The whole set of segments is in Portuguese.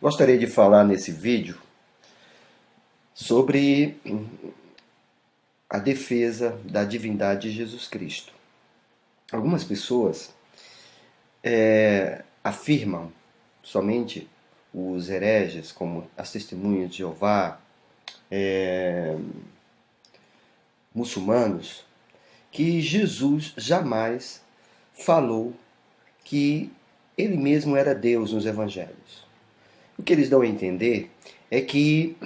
Gostaria de falar nesse vídeo sobre a defesa da divindade de Jesus Cristo. Algumas pessoas afirmam, somente os hereges, como as testemunhas de Jeová, muçulmanos, que Jesus jamais falou que ele mesmo era Deus nos evangelhos. O que eles dão a entender é que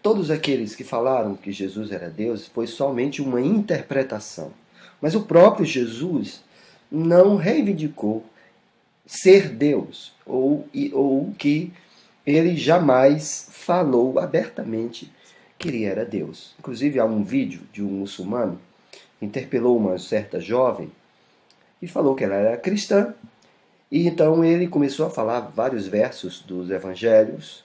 todos aqueles que falaram que Jesus era Deus foi somente uma interpretação. Mas o próprio Jesus não reivindicou ser Deus, ou que ele jamais falou abertamente que ele era Deus. Inclusive há um vídeo de um muçulmano que interpelou uma certa jovem e falou que ela era cristã. E então ele começou a falar vários versos dos evangelhos,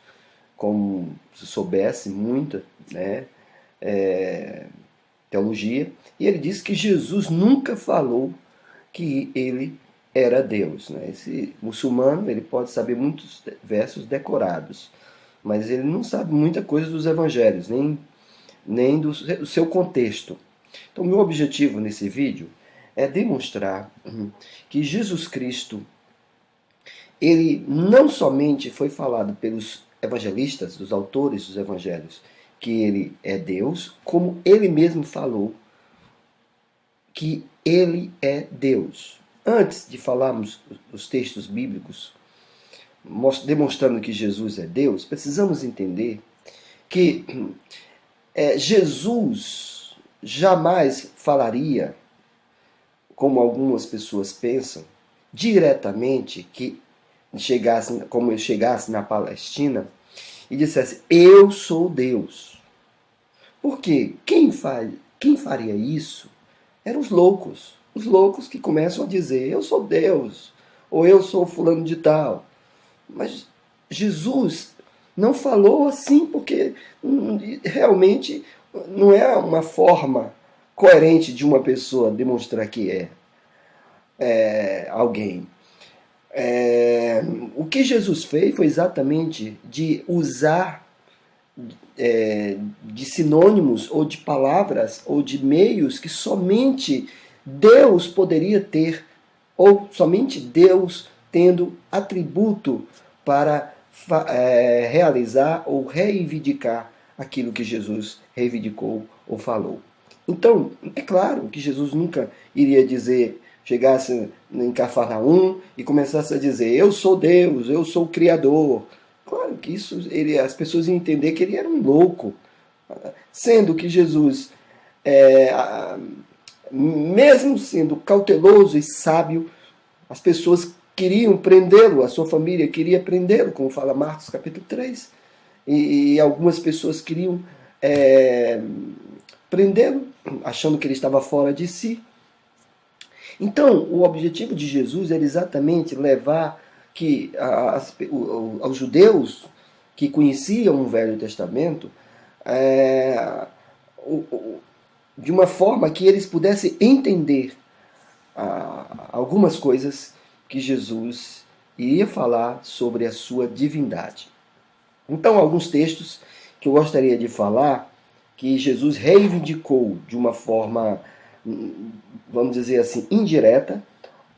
como se soubesse muita teologia, e ele disse que Jesus nunca falou que ele era Deus. Esse muçulmano ele pode saber muitos versos decorados, mas ele não sabe muita coisa dos evangelhos, nem do seu contexto. Então, meu objetivo nesse vídeo é demonstrar que Jesus Cristo, ele não somente foi falado pelos evangelistas, os autores dos evangelhos, que ele é Deus, como ele mesmo falou que ele é Deus. Antes de falarmos os textos bíblicos demonstrando que Jesus é Deus, precisamos entender que Jesus jamais falaria, como algumas pessoas pensam, diretamente como ele chegasse na Palestina e dissesse: eu sou Deus. Porque quem faria isso eram os loucos. Os loucos que começam a dizer: eu sou Deus, ou eu sou fulano de tal. Mas Jesus não falou assim, porque realmente não é uma forma coerente de uma pessoa demonstrar que é alguém. O que Jesus fez foi exatamente de usar de sinônimos ou de palavras ou de meios que somente Deus poderia ter, ou somente Deus tendo atributo para realizar ou reivindicar aquilo que Jesus reivindicou ou falou. Então, é claro que Jesus nunca iria dizer, chegasse em Cafarnaum e começasse a dizer: eu sou Deus, eu sou o Criador. Claro que isso as pessoas iam entender que ele era um louco. Sendo que Jesus, mesmo sendo cauteloso e sábio, as pessoas queriam prendê-lo, a sua família queria prendê-lo, como fala Marcos capítulo 3. E algumas pessoas queriam prendê-lo, achando que ele estava fora de si. Então, o objetivo de Jesus era exatamente levar que aos judeus que conheciam o Velho Testamento de uma forma que eles pudessem entender algumas coisas que Jesus iria falar sobre a sua divindade. Então, alguns textos que eu gostaria de falar, que Jesus reivindicou de uma forma, vamos dizer assim, indireta,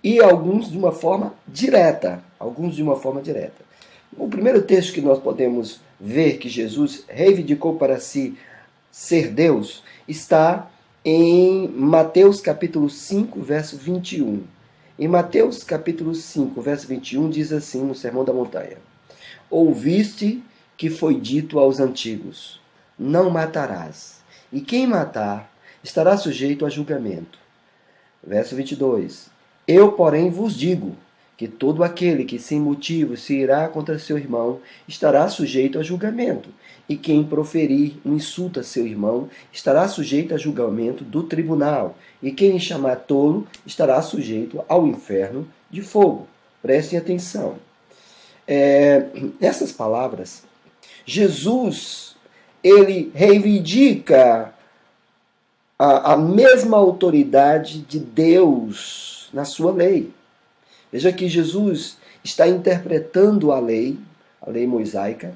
e alguns de uma forma direta. O primeiro texto que nós podemos ver que Jesus reivindicou para si ser Deus está em Mateus capítulo 5, verso 21. Em Mateus capítulo 5, verso 21, diz assim no Sermão da Montanha: ouviste que foi dito aos antigos: não matarás, e quem matar estará sujeito a julgamento. Verso 22. Eu, porém, vos digo que todo aquele que sem motivo se irá contra seu irmão estará sujeito a julgamento, e quem proferir um insulto a seu irmão estará sujeito a julgamento do tribunal, e quem chamar tolo estará sujeito ao inferno de fogo. Prestem atenção. Essas palavras, Jesus, ele reivindica a mesma autoridade de Deus na sua lei. Veja que Jesus, está interpretando a lei mosaica,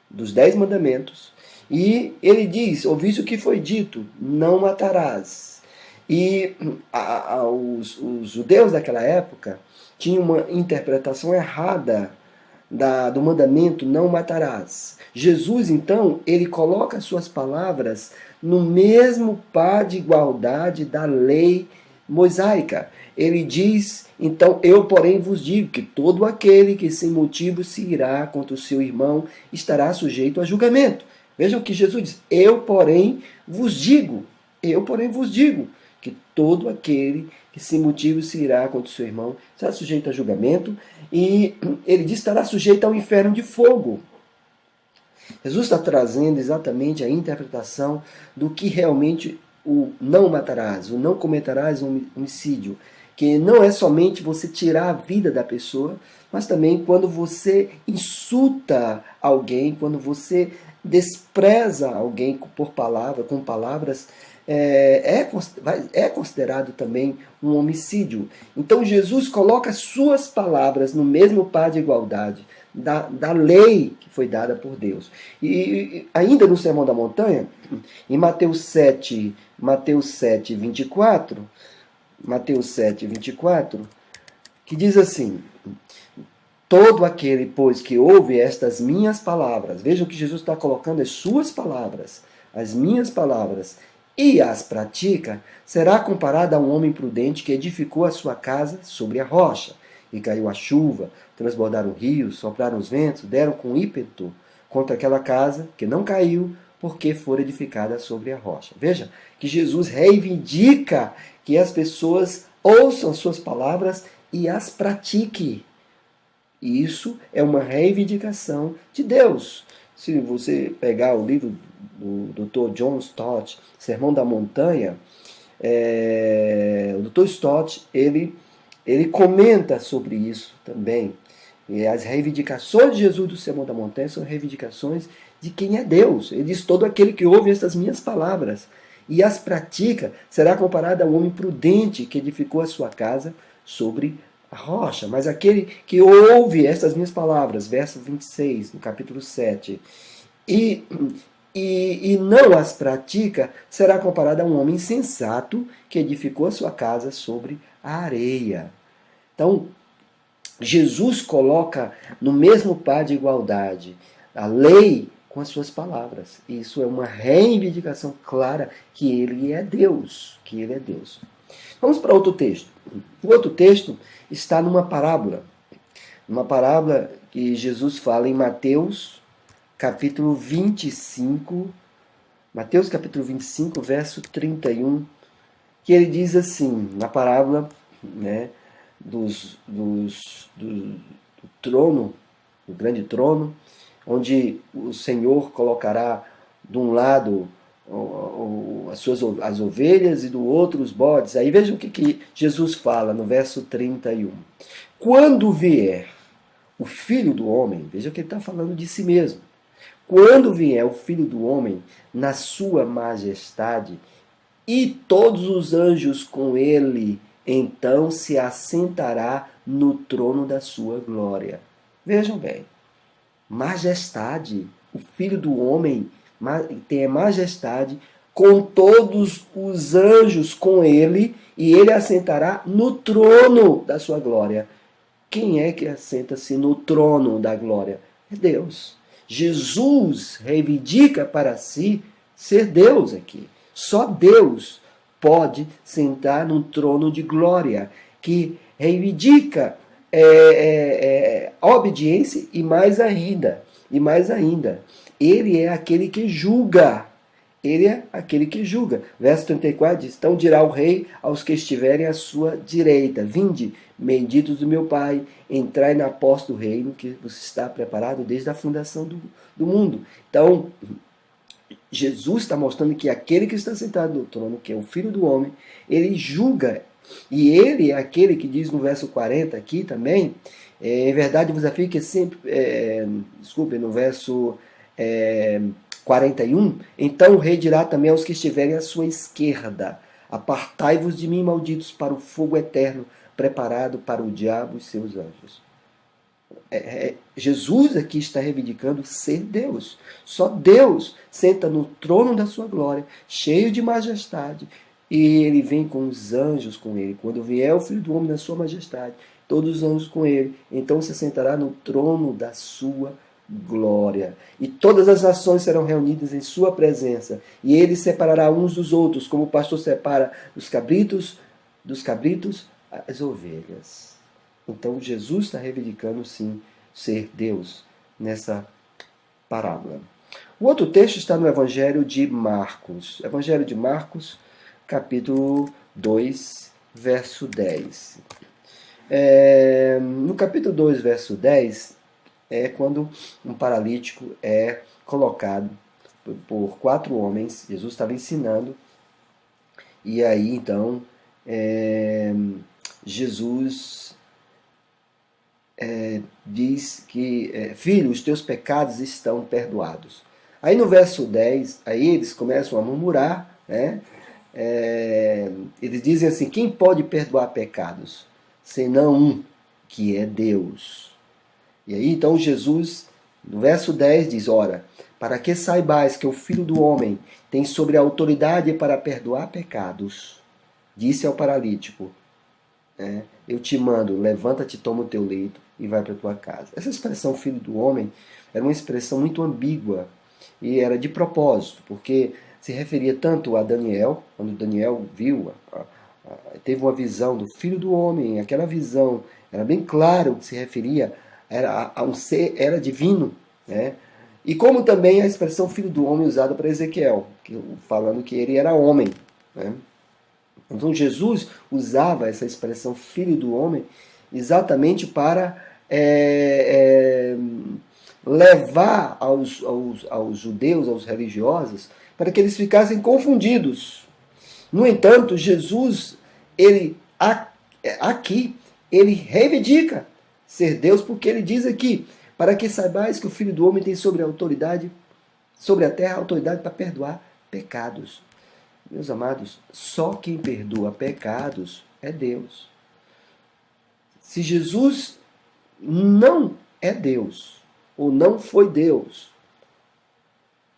dos 10 mandamentos, e ele diz, ouviste o que foi dito, não matarás. E os judeus daquela época tinham uma interpretação errada do mandamento, não matarás. Jesus, então, ele coloca suas palavras no mesmo par de igualdade da lei mosaica. Ele diz, então, eu porém vos digo que todo aquele que sem motivo se irá contra o seu irmão estará sujeito a julgamento. Vejam que Jesus diz, eu porém vos digo que todo aquele que sem motivo se irá contra o seu irmão estará sujeito a julgamento, e ele diz estará sujeito ao inferno de fogo. Jesus está trazendo exatamente a interpretação do que realmente o não matarás, o não cometerás um homicídio, que não é somente você tirar a vida da pessoa, mas também quando você insulta alguém, quando você despreza alguém por palavra, com palavras, é considerado também um homicídio. Então Jesus coloca suas palavras no mesmo par de igualdade da lei que foi dada por Deus. E ainda no Sermão da Montanha, em Mateus 7, 24, que diz assim, todo aquele, pois, que ouve estas minhas palavras, vejam que Jesus está colocando as suas palavras, as minhas palavras, e as pratica, será comparado a um homem prudente que edificou a sua casa sobre a rocha. E caiu a chuva, transbordaram rios, sopraram os ventos, deram com ímpeto contra aquela casa que não caiu, porque fora edificada sobre a rocha. Veja que Jesus reivindica que as pessoas ouçam suas palavras e as pratiquem. E isso é uma reivindicação de Deus. Se você pegar o livro do Dr. John Stott, Sermão da Montanha, o Dr. Stott, ele comenta sobre isso também. E as reivindicações de Jesus do Sermão da Montanha são reivindicações de quem é Deus. Ele diz, todo aquele que ouve estas minhas palavras e as pratica, será comparado a um homem prudente que edificou a sua casa sobre a rocha. Mas aquele que ouve estas minhas palavras, verso 26, no capítulo 7, e não as pratica, será comparado a um homem insensato que edificou a sua casa sobre a areia. Então, Jesus coloca no mesmo par de igualdade a lei com as suas palavras. Isso é uma reivindicação clara que ele é Deus, Vamos para outro texto. O outro texto está numa parábola que Jesus fala em Mateus capítulo 25, verso 31, que ele diz assim, na parábola, né, do trono, do grande trono, onde o Senhor colocará de um lado as ovelhas e do outro os bodes. Aí vejam o que Jesus fala no verso 31. Quando vier o Filho do Homem, veja que ele está falando de si mesmo. Quando vier o Filho do Homem na sua majestade e todos os anjos com ele, então se assentará no trono da sua glória. Vejam bem, majestade, o Filho do Homem tem a majestade com todos os anjos com ele, e ele assentará no trono da sua glória. Quem é que assenta-se no trono da glória? É Deus. Jesus reivindica para si ser Deus aqui. Só Deus pode sentar num trono de glória, que reivindica obediência e mais ainda. Ele é aquele que julga. Verso 34 diz, então dirá o rei aos que estiverem à sua direita, vinde, benditos do meu Pai, entrai na posse do reino que você está preparado desde a fundação do mundo. Então, Jesus está mostrando que aquele que está sentado no trono, que é o Filho do Homem, ele julga. E ele é aquele que diz no verso 40 aqui também, em verdade vos afirmo que sempre, no verso 41, então o rei dirá também aos que estiverem à sua esquerda, apartai-vos de mim, malditos, para o fogo eterno, preparado para o diabo e seus anjos. Jesus aqui está reivindicando ser Deus. Só Deus senta no trono da sua glória, cheio de majestade, e ele vem com os anjos com ele. Quando vier o Filho do Homem na sua majestade, todos os anjos com ele, então se sentará no trono da sua glória. E todas as nações serão reunidas em sua presença, e ele separará uns dos outros, como o pastor separa os cabritos dos cabritos as ovelhas. Então Jesus está reivindicando sim ser Deus nessa parábola. O outro texto está no Evangelho de Marcos. Evangelho de Marcos, capítulo 2, verso 10. No capítulo 2, verso 10, é quando um paralítico é colocado por 4 homens. Jesus estava ensinando. E aí, então, Jesus diz que, filho, os teus pecados estão perdoados. Aí no verso 10, aí eles começam a murmurar, né? Eles dizem assim, quem pode perdoar pecados? Senão um, que é Deus. E aí então Jesus, no verso 10, diz, ora, para que saibais que o Filho do Homem tem sobre a autoridade para perdoar pecados, disse ao paralítico, eu te mando, levanta-te, toma o teu leito e vai para a tua casa. Essa expressão Filho do Homem era uma expressão muito ambígua e era de propósito, porque se referia tanto a Daniel, quando Daniel viu, teve uma visão do Filho do Homem, aquela visão era bem claro que se referia a um ser, era divino, né? E como também a expressão Filho do Homem usada para Ezequiel, falando que ele era homem, né? Então Jesus usava essa expressão Filho do Homem exatamente para levar aos judeus, aos religiosos, para que eles ficassem confundidos. No entanto, Jesus, aqui, ele reivindica ser Deus, porque ele diz aqui, para que saibais que o Filho do Homem tem sobre a terra, autoridade para perdoar pecados. Meus amados, só quem perdoa pecados é Deus. Se Jesus não é Deus, ou não foi Deus,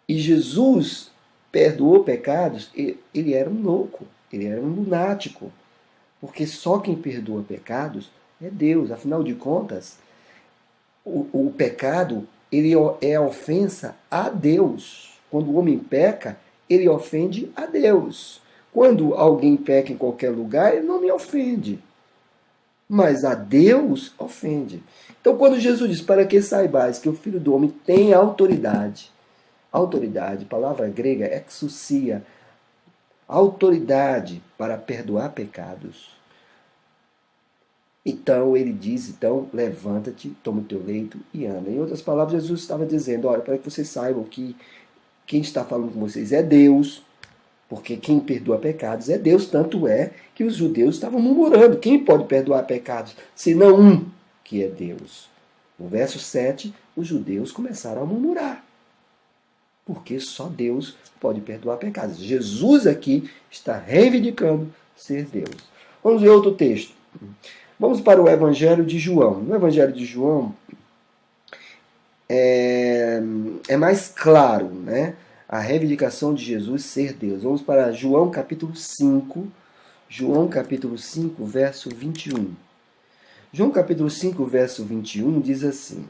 e Jesus perdoou pecados, ele era um louco, ele era um lunático. Porque só quem perdoa pecados é Deus. Afinal de contas, o pecado ele é a ofensa a Deus. Quando o homem peca, ele ofende a Deus. Quando alguém peca em qualquer lugar, ele não me ofende. Mas a Deus ofende. Então, quando Jesus diz, para que saibais que o Filho do Homem tem autoridade, palavra grega, exousia, autoridade para perdoar pecados. Então, ele diz, levanta-te, toma o teu leito e anda. Em outras palavras, Jesus estava dizendo, olha, para que vocês saibam que quem está falando com vocês é Deus, porque quem perdoa pecados é Deus, tanto é que os judeus estavam murmurando, quem pode perdoar pecados, senão um, que é Deus. No verso 7, os judeus começaram a murmurar, porque só Deus pode perdoar pecados. Jesus aqui está reivindicando ser Deus. Vamos ver outro texto. Vamos para o Evangelho de João. No Evangelho de João é mais claro, né? A reivindicação de Jesus ser Deus. Vamos para João capítulo 5. João capítulo 5, verso 21. João capítulo 5, verso 21 diz assim: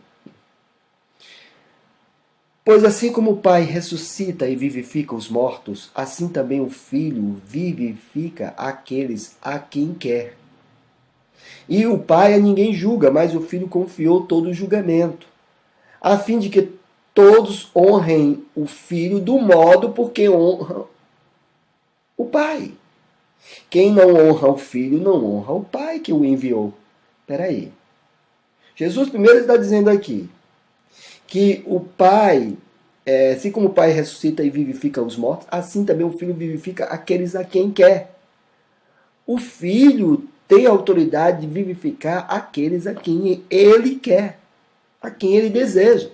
pois assim como o Pai ressuscita e vivifica os mortos, assim também o Filho vivifica aqueles a quem quer. E o Pai a ninguém julga, mas o Filho confiou todo o julgamento, a fim de que todos honrem o Filho do modo porque honram o Pai. Quem não honra o Filho, não honra o Pai que o enviou. Espera aí. Jesus primeiro está dizendo aqui que o Pai, assim como o Pai ressuscita e vivifica os mortos, assim também o Filho vivifica aqueles a quem quer. O Filho tem a autoridade de vivificar aqueles a quem ele quer, a quem ele deseja.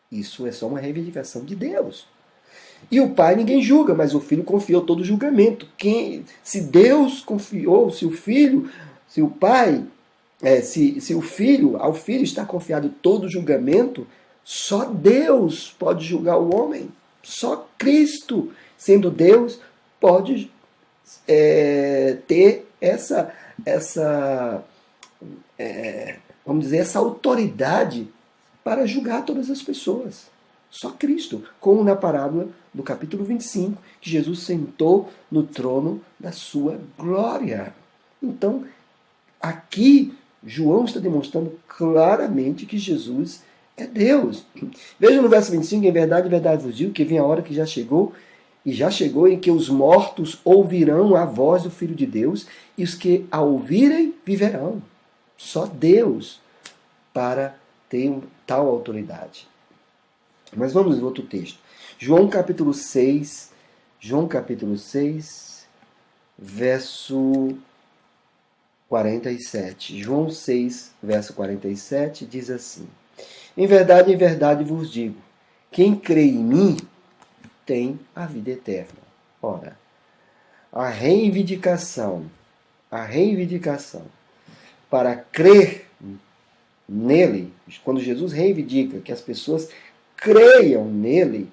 Isso é só uma reivindicação de Deus. E o Pai ninguém julga, mas o Filho confiou todo o julgamento. Se Deus confiou, se o Filho, se o Pai Se ao filho está confiado todo julgamento, só Deus pode julgar o homem. Só Cristo, sendo Deus, pode ter essa vamos dizer, essa autoridade para julgar todas as pessoas. Só Cristo, como na parábola do capítulo 25, que Jesus sentou no trono da sua glória. Então, aqui, João está demonstrando claramente que Jesus é Deus. Veja no verso 25, em verdade vos digo, que vem a hora que já chegou, em que os mortos ouvirão a voz do Filho de Deus, e os que a ouvirem viverão. Só Deus para ter tal autoridade. Mas vamos ao outro texto. João capítulo 6, verso 47. João 6, verso 47 diz assim: em verdade vos digo, quem crê em mim tem a vida eterna. Ora, a reivindicação para crer nele, quando Jesus reivindica que as pessoas creiam nele,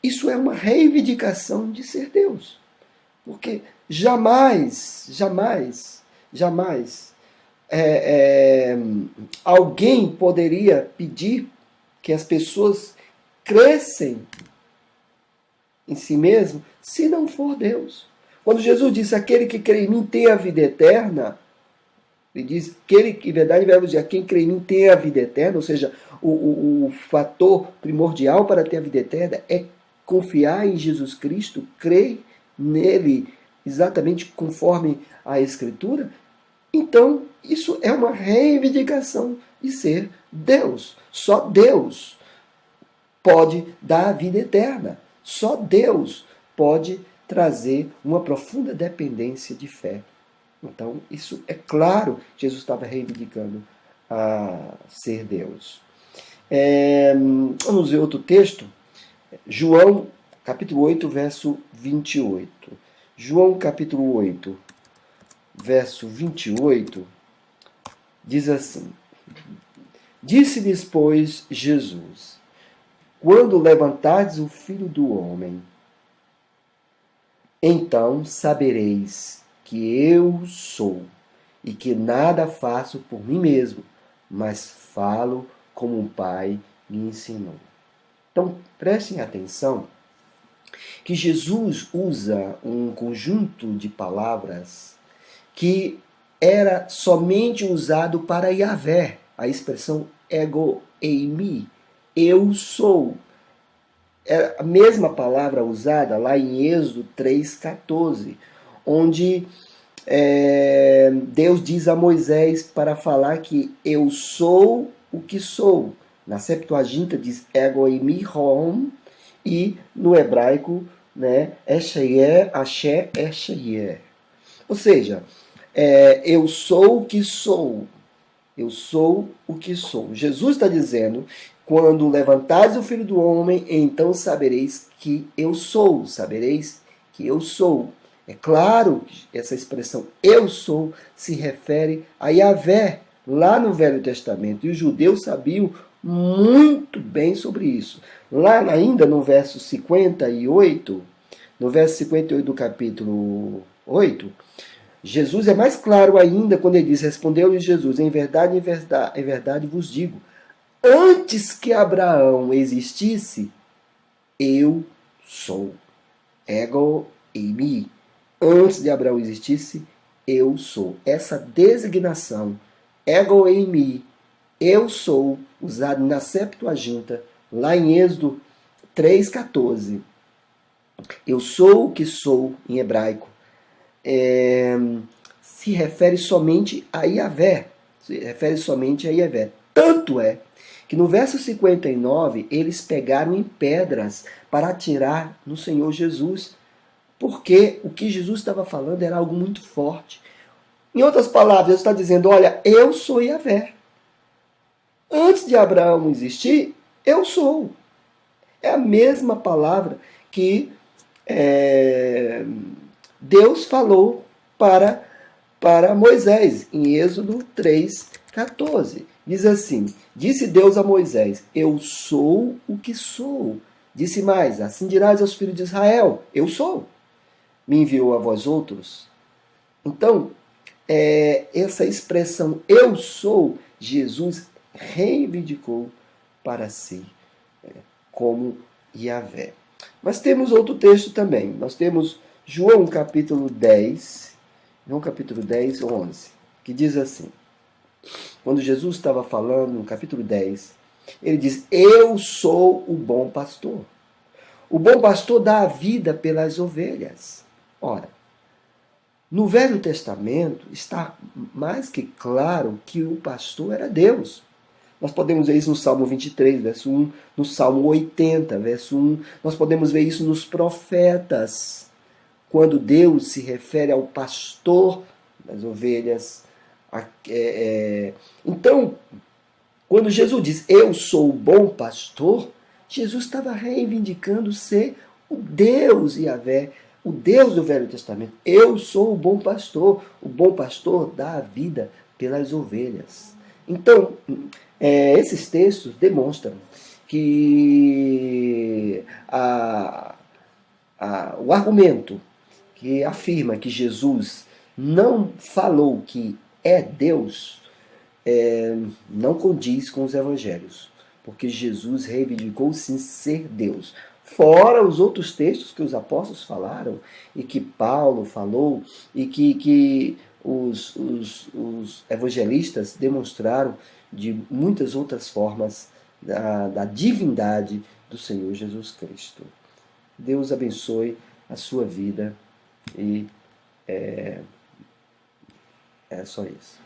isso é uma reivindicação de ser Deus. Porque jamais alguém poderia pedir que as pessoas crescem em si mesmo se não for Deus. Quando Jesus disse, aquele que crê em mim tem a vida eterna, ele diz, aquele que, verdade, vai dizer, quem crê em mim tem a vida eterna, ou seja, o fator primordial para ter a vida eterna é confiar em Jesus Cristo, crer nele, exatamente conforme a Escritura. Então, isso é uma reivindicação de ser Deus. Só Deus pode dar a vida eterna. Só Deus pode trazer uma profunda dependência de fé. Então, isso é claro, Jesus estava reivindicando a ser Deus. Vamos ver outro texto. João, capítulo 8, verso 28. João, capítulo 8, verso 28, diz assim: disse-lhes, pois, Jesus, quando levantardes o Filho do Homem, então sabereis que eu sou, e que nada faço por mim mesmo, mas falo como o Pai me ensinou. Então, prestem atenção que Jesus usa um conjunto de palavras que era somente usado para Yahvé, a expressão ego eimi, eu sou. É a mesma palavra usada lá em Êxodo 3,14, onde Deus diz a Moisés para falar que eu sou o que sou. Na Septuaginta diz ego eimi hom, e no hebraico, Esheyer, Asher, Esheyer. Ou seja, eu sou o que sou. Eu sou o que sou. Jesus está dizendo, quando levantares o Filho do Homem, então sabereis que eu sou. Sabereis que eu sou. É claro que essa expressão eu sou se refere a Yahvé, lá no Velho Testamento. E os judeus sabiam muito bem sobre isso. Lá ainda no verso 58, do capítulo 8, Jesus é mais claro ainda quando ele diz, respondeu-lhe Jesus, em verdade vos digo, antes que Abraão existisse, eu sou. Ego eimi. Antes de Abraão existisse, eu sou. Essa designação, ego eimi, eu sou, usado na Septuaginta, lá em Êxodo 3,14. Eu sou o que sou, em hebraico, se refere somente a Yahvé. Tanto é que no verso 59, eles pegaram em pedras para atirar no Senhor Jesus, porque o que Jesus estava falando era algo muito forte. Em outras palavras, ele está dizendo, olha, eu sou Yahvé. Antes de Abraão existir, eu sou. É a mesma palavra que Deus falou para para Moisés, em Êxodo 3:14. Diz assim: disse Deus a Moisés: eu sou o que sou. Disse mais: assim dirás aos filhos de Israel: eu sou. Me enviou a vós outros. Então, essa expressão eu sou, Jesus reivindicou para si como Yahvé. Mas temos outro texto também. Nós temos João capítulo 10, 11, que diz assim: quando Jesus estava falando no capítulo 10, ele diz: eu sou o bom pastor. O bom pastor dá a vida pelas ovelhas. Ora, no Velho Testamento está mais que claro que o pastor era Deus. Nós podemos ver isso no Salmo 23, verso 1, no Salmo 80, verso 1. Nós podemos ver isso nos profetas, quando Deus se refere ao pastor das ovelhas. Então, quando Jesus diz, eu sou o bom pastor, Jesus estava reivindicando ser o Deus Yahvé, o Deus do Velho Testamento. Eu sou o bom pastor dá a vida pelas ovelhas. Então, esses textos demonstram que o argumento que afirma que Jesus não falou que é Deus não condiz com os evangelhos, porque Jesus reivindicou sim ser Deus. Fora os outros textos que os apóstolos falaram, e que Paulo falou, e que os evangelistas demonstraram de muitas outras formas da divindade do Senhor Jesus Cristo. Deus abençoe a sua vida e é só isso.